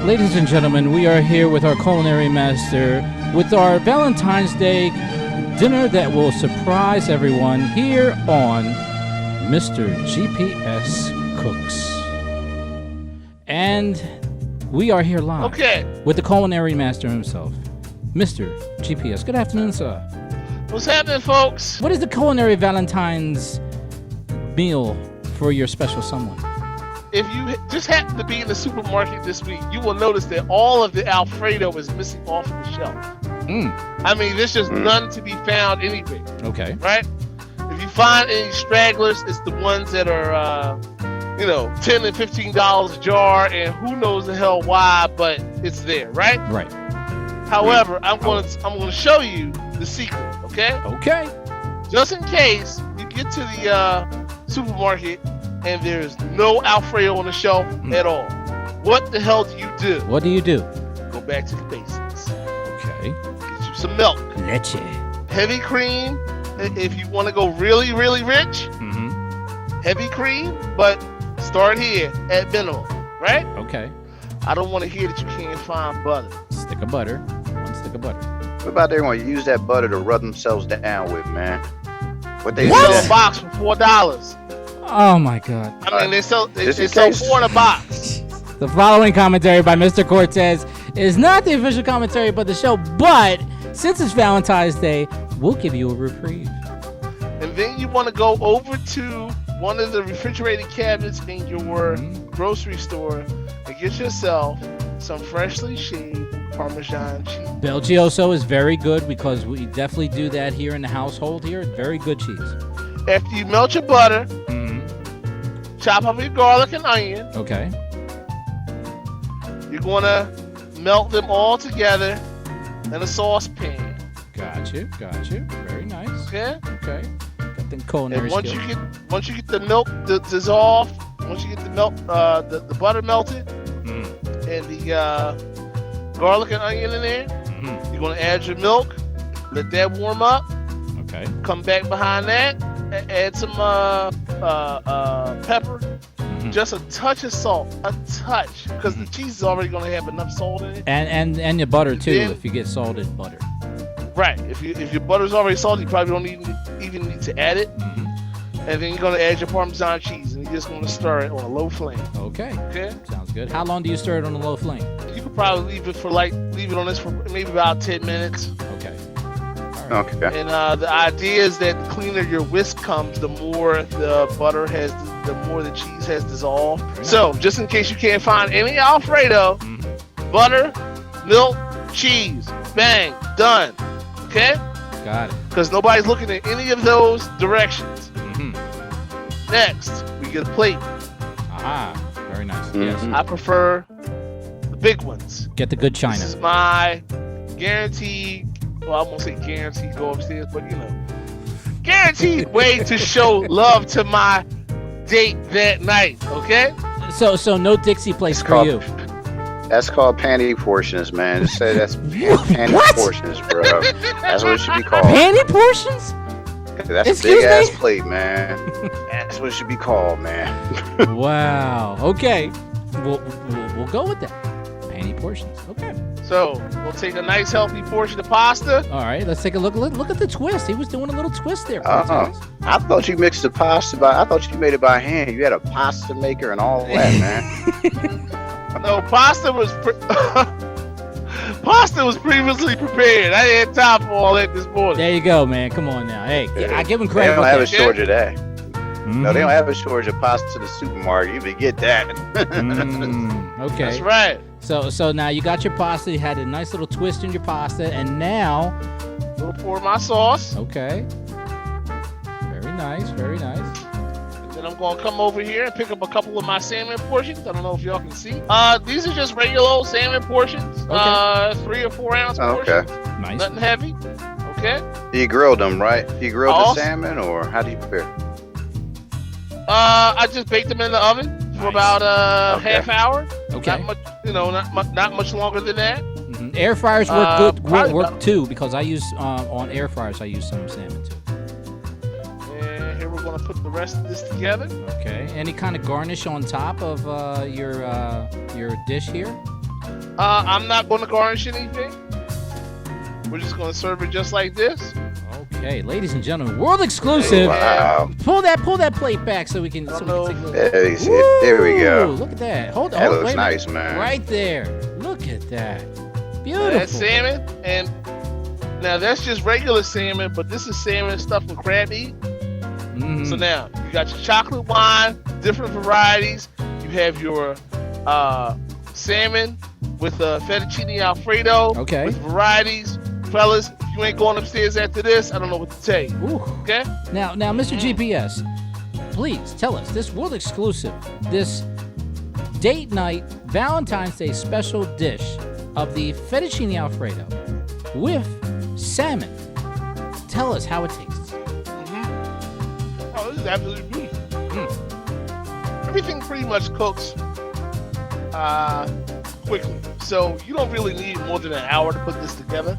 Ladies and gentlemen, we are here with our culinary master with our Valentine's Day dinner that will surprise everyone here on Mr. GPS Cooks. And we are here live with the culinary master himself, Mr. GPS. Good afternoon, sir. What's happening, folks? What is the culinary Valentine's meal for your special someone? If you just happen to be in the supermarket this week, you will notice that all of the Alfredo is missing off of the shelf. I mean, there's just none to be found anywhere. Okay. Right? If you find any stragglers, it's the ones that are, $10 and $15 a jar, and who knows the hell why, but it's there, right? Right. However, I'm going to show you the secret, okay? Okay. Just in case you get to the supermarket and there's no Alfredo on the shelf at all. What the hell do you do? What do you do? Go back to the basics. Okay. Get you some milk. Leche. Heavy cream, if you want to go really, really rich. Heavy cream, but start here at minimum, right? Okay. I don't want to hear that you can't find butter. Stick of butter. One stick of butter. What about they're going to use that butter to rub themselves down with, man? What they sell a box for $4. Oh my God! I mean, they sell 4 in a box. The following commentary by Mr. Cortez is not the official commentary about the show, but since it's Valentine's Day, we'll give you a reprieve. And then you want to go over to one of the refrigerated cabinets in your grocery store and get yourself some freshly shaved Parmesan cheese. Belgioso is very good because we definitely do that here in the household here. Very good cheese. After you melt your butter, chop up your garlic and onion. Okay. You're going to melt them all together in a saucepan. Got you. Very nice. Okay. Got them culinary skills. Once you get the milk dissolved, once you get the milk, the butter melted, and the garlic and onion in there, you're going to add your milk, let that warm up. Okay. Come back behind that, add some pepper, just a touch of salt, because the cheese is already going to have enough salt in it. And your butter too, if you get salted butter. Right. If your butter's already salted, you probably don't even need to add it. And then you're going to add your Parmesan cheese, and you're just going to stir it on a low flame. Okay. Sounds good. How long do you stir it on a low flame? You could probably leave it on this for maybe about 10 minutes. Okay. Okay. And the idea is that the cleaner your whisk comes, the more the butter has, the more the cheese has dissolved. So, just in case you can't find any Alfredo, butter, milk, cheese, bang, done. Okay? Got it. Because nobody's looking at any of those directions. Next, we get a plate. Aha, very nice. Yes. I prefer the big ones. Get the good china. This is my guaranteed. Well, I won't say guaranteed go upstairs, but guaranteed way to show love to my date that night. Okay. So no Dixie place for you. That's called panty portions, man. Just say that's panty portions, bro. That's what it should be called. Panty portions? That's Excuse a big ass me? plate, man. That's what it should be called, man. Wow. Okay. We'll go with that. Panty portions. Okay. So we'll take a nice healthy portion of pasta. All right. Let's take a look. Look at the twist. He was doing a little twist there. I thought you mixed the pasta I thought you made it by hand. You had a pasta maker and all that, man. No, pasta was previously prepared. I didn't have time for all that this morning. There you go, man. Come on now. Hey, I give him credit. They don't have a shortage of that. No, they don't have a shortage of pasta to the supermarket. You can get that. Okay. That's right. So now you got your pasta. You had a nice little twist in your pasta, and now we'll pour my sauce. Okay. Very nice. Very nice. Then I'm going to come over here and pick up a couple of my salmon portions. I don't know if y'all can see. These are just regular old salmon portions. Okay. 3 or 4 ounce portions. Nice. Nothing heavy. Okay. You grilled them, right? You grilled the salmon, or how do you prepare? I just baked them in the oven for about half hour. Okay. Not much longer than that. Air fryers work good. Work too, because I use on air fryers. I use some salmon too. And here we're gonna put the rest of this together. Okay. Any kind of garnish on top of your dish here? I'm not going to garnish anything. We're just going to serve it just like this. Okay, ladies and gentlemen, world exclusive. Wow. Pull that plate back so we can take a look. There we go. Look at that. Hold on. That looks wait a minute. nice, man. Right there. Look at that. Beautiful. That's salmon, and now that's just regular salmon, but this is salmon stuffed with crab meat. So now you got your chocolate wine, different varieties. You have your salmon with fettuccine Alfredo. Okay. With varieties, fellas. If you ain't going upstairs after this, I don't know what to tell you. Ooh. Okay. Now, Mr. GPS, please tell us this world exclusive, this date night Valentine's Day special dish of the fettuccine Alfredo with salmon. Tell us how it tastes. Oh, this is absolutely beautiful. Everything pretty much cooks quickly, so you don't really need more than an hour to put this together.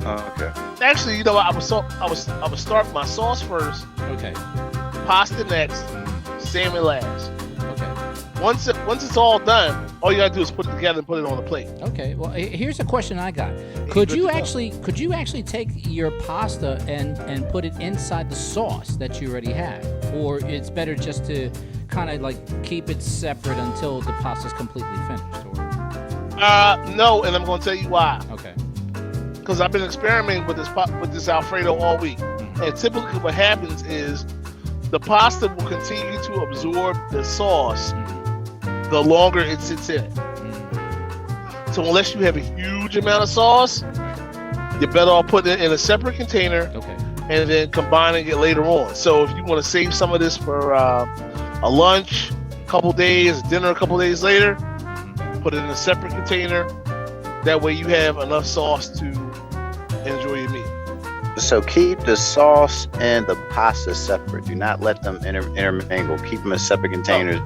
Okay. Actually, you know what? I would start my sauce first, Okay. pasta next, salmon last. Okay. Once it's all done, all you gotta do is put it together and put it on the plate. Okay. Well, here's a question I got. Could you actually take your pasta and put it inside the sauce that you already have, or it's better just to kind of like keep it separate until the pasta's completely finished? Or No, and I'm gonna tell you why. okay. Because I've been experimenting with this Alfredo all week, and typically what happens is the pasta will continue to absorb the sauce the longer it sits in it. So unless you have a huge amount of sauce, you're better off putting it in a separate container Okay. and then combining it later on. So if you want to save some of this for a lunch, a couple days, dinner a couple days later, put it in a separate container. That way you have enough sauce to enjoy your meat. So keep the sauce and the pasta separate. Do not let them intermingle. Keep them in separate containers.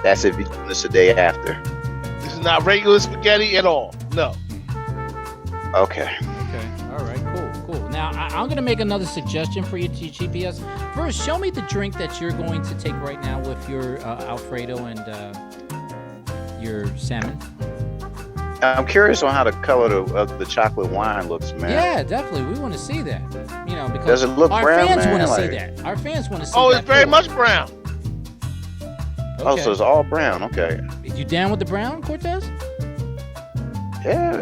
That's if you do this the day after. This is not regular spaghetti at all. No. Okay. Okay. All right. Cool. Now I'm going to make another suggestion for you, GPS. First, show me the drink that you're going to take right now with your Alfredo and your salmon. I'm curious on how the color of the chocolate wine looks, man. Yeah, definitely. We want to see that. You know, because Does it look our brown, fans man? want to see Like- that. Our fans want to see Oh, that. it's very too. much brown. Oh, Okay. so it's all brown. Okay. You down with the brown, Cortez? Yeah.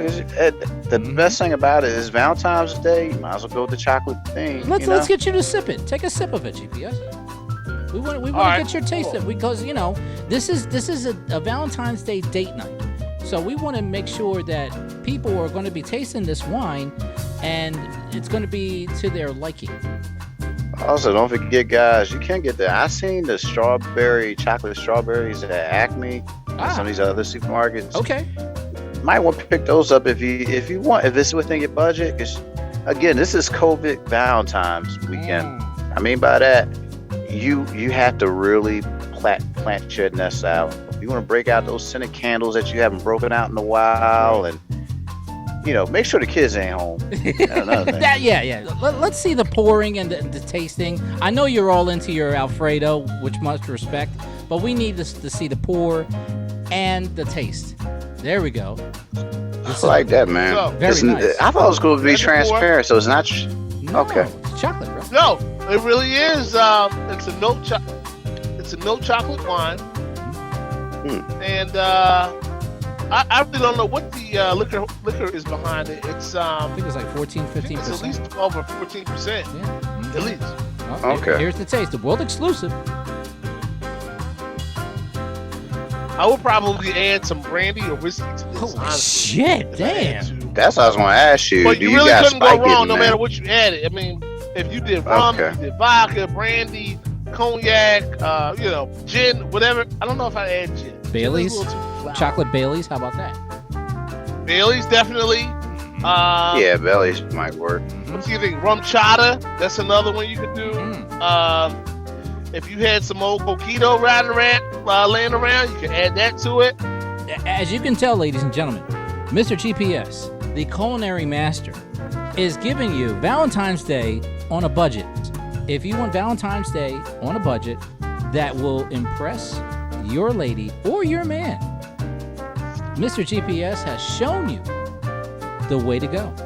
The best thing about it is Valentine's Day. You might as well go with the chocolate thing. Let's get you to sip it. Take a sip of it, GPS. We want to right, get your taste of it because this is a Valentine's Day date night. So we want to make sure that people are going to be tasting this wine, and it's going to be to their liking. Also, don't forget, guys, you can get I seen the chocolate strawberries at Acme and some of these other supermarkets. Okay. Might want to pick those up if you want, if it's within your budget. Because again, this is COVID Valentine's weekend. I mean by that, you have to really plant your nest out. You want to break out those scented candles that you haven't broken out in a while, and make sure the kids ain't home. That's another thing. Yeah. Let's see the pouring and the tasting. I know you're all into your Alfredo, which much respect, but we need to see the pour and the taste. There we go. I like that, man. So, very nice. I thought it was going to be That's the pour. transparent, so it's not. No, Okay. It's chocolate, bro. No, it really is. It's a milk chocolate wine, and I really don't know what the liquor is behind it. It's I think it's like 14, I think it's at 15%. least 12 or 14%, Yeah. at least. Oh, Okay. Here's the taste. The world exclusive. I would probably add some brandy or whiskey to this. Holy honestly, shit! if I had Damn. to. That's what I was going to ask you. But Do you you really got couldn't go spike wrong in no there? matter what you added. I mean, if you did rum, Okay. you did vodka, brandy, cognac, gin, whatever. I don't know if I add gin. Baileys? Gin is a little too flowery. Chocolate Baileys. How about that? Baileys, definitely. Yeah, bellies might work. What do you think? Rum chata, that's another one you could do. If you had some old coquito laying around, you can add that to it. As you can tell, ladies and gentlemen, Mr. GPS, the culinary master, is giving you Valentine's Day on a budget. If you want Valentine's Day on a budget that will impress your lady or your man, Mr. GPS has shown you the way to go.